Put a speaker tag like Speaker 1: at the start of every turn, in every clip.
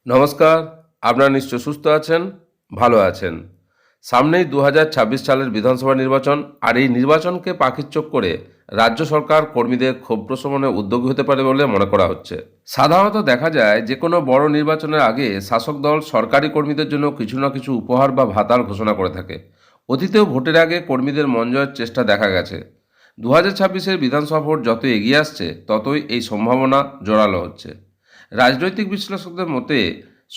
Speaker 1: নমস্কার। আপনারা নিশ্চয় সুস্থ আছেন, ভালো আছেন। সামনেই 2026 সালের বিধানসভা নির্বাচন, আর এই নির্বাচনকে পাখির চোখ করে রাজ্য সরকার কর্মীদের ক্ষোভ প্রশমনে উদ্যোগী হতে পারে বলে মনে করা হচ্ছে। সাধারণত দেখা যায় যে কোনো বড় নির্বাচনের আগে শাসক দল সরকারি কর্মীদের জন্য কিছু না কিছু উপহার বা ভাতার ঘোষণা করে থাকে। অতীতেও ভোটের আগে কর্মীদের মন জয়ের চেষ্টা দেখা গেছে। 2026-এর বিধানসভা ভোট যত এগিয়ে আসছে ততই এই সম্ভাবনা জোরালো হচ্ছে। রাজনৈতিক বিশ্লেষকদের মতে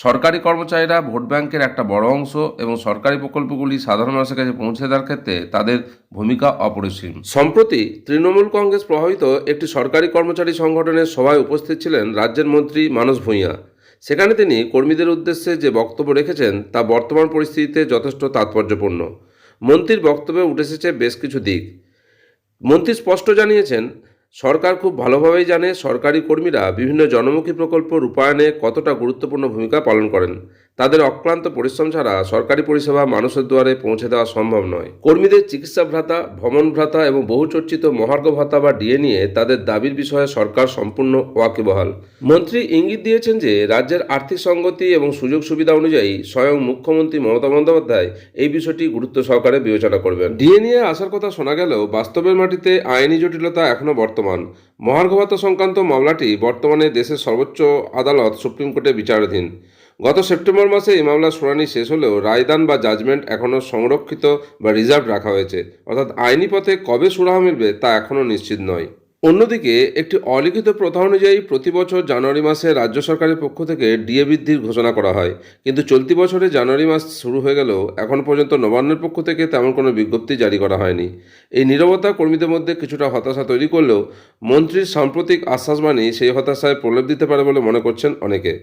Speaker 1: সরকারি কর্মচারীরা ভোট ব্যাংকের একটা বড় অংশ এবং সরকারি প্রকল্পগুলি সাধারণ মানুষের কাছে পৌঁছে দেওয়ার ক্ষেত্রে তাদের ভূমিকা অপরিসীম। সম্প্রতি তৃণমূল কংগ্রেস প্রভাবিত একটি সরকারি কর্মচারী সংগঠনের সভায় উপস্থিত ছিলেন রাজ্যের মন্ত্রী মানস ভূঁইয়া। সেখানে তিনি কর্মীদের উদ্দেশ্যে যে বক্তব্য রেখেছেন তা বর্তমান পরিস্থিতিতে যথেষ্ট তাৎপর্যপূর্ণ। মন্ত্রীর বক্তব্যে উঠে এসেছে বেশ কিছু দিক। মন্ত্রী স্পষ্ট জানিয়েছেন, সরকার খুব ভালোভাবেই জানে সরকারি কর্মীরা বিভিন্ন জনমুখী প্রকল্প রূপায়ণে কতটা গুরুত্বপূর্ণ ভূমিকা পালন করেন। তাদের অক্লান্ত পরিশ্রম ছাড়া সরকারি পরিষেবা মানুষের দুয়ারে পৌঁছে দেওয়া সম্ভব নয়। কর্মীদের চিকিৎসা ভাতা, ভ্রমণ ভাতা এবং বহুচর্চিত মহার্ঘ ভাতা বা ডিএ নিয়ে তাদের দাবির বিষয়ে সরকার সম্পূর্ণ ওয়াকিবহাল। মন্ত্রী ইঙ্গিত দিয়েছেন যে রাজ্যের আর্থিক সঙ্গতি এবং সুযোগ সুবিধা অনুযায়ী স্বয়ং মুখ্যমন্ত্রী মমতা বন্দ্যোপাধ্যায় এই বিষয়টি গুরুত্ব সহকারে বিবেচনা করবেন। ডিএ নিয়ে আসার কথা শোনা গেলেও বাস্তবের মাটিতে আইনি জটিলতা এখনও বর্তমান। মহার্ঘ ভাতা সংক্রান্ত মামলাটি বর্তমানে দেশের সর্বোচ্চ আদালত সুপ্রিম কোর্টে বিচারাধীন। গত সেপ্টেম্বর মাসে এই মামলার শুনানি শেষ হলেও রায়দান বা জাজমেন্ট এখনও সংরক্ষিত বা রিজার্ভ রাখা হয়েছে, অর্থাৎ আইনি পথে কবে সুরাহা মিলবে তা এখনও নিশ্চিত নয়। অন্যদিকে একটি অলিখিত প্রথা অনুযায়ী প্রতি বছর জানুয়ারি মাসে রাজ্য সরকারের পক্ষ থেকে ডিএ বৃদ্ধির ঘোষণা করা হয়, কিন্তু চলতি বছরে জানুয়ারি মাস শুরু হয়ে গেলেও এখন পর্যন্ত নবান্নের পক্ষ থেকে তেমন কোনো বিজ্ঞপ্তি জারি করা হয়নি। এই নীরবতা কর্মীদের মধ্যে কিছুটা হতাশা তৈরি করলেও মন্ত্রীর সাম্প্রতিক আশ্বাসবাণী সেই হতাশায় প্রলেপ দিতে পারে বলে মনে করছেন অনেকে।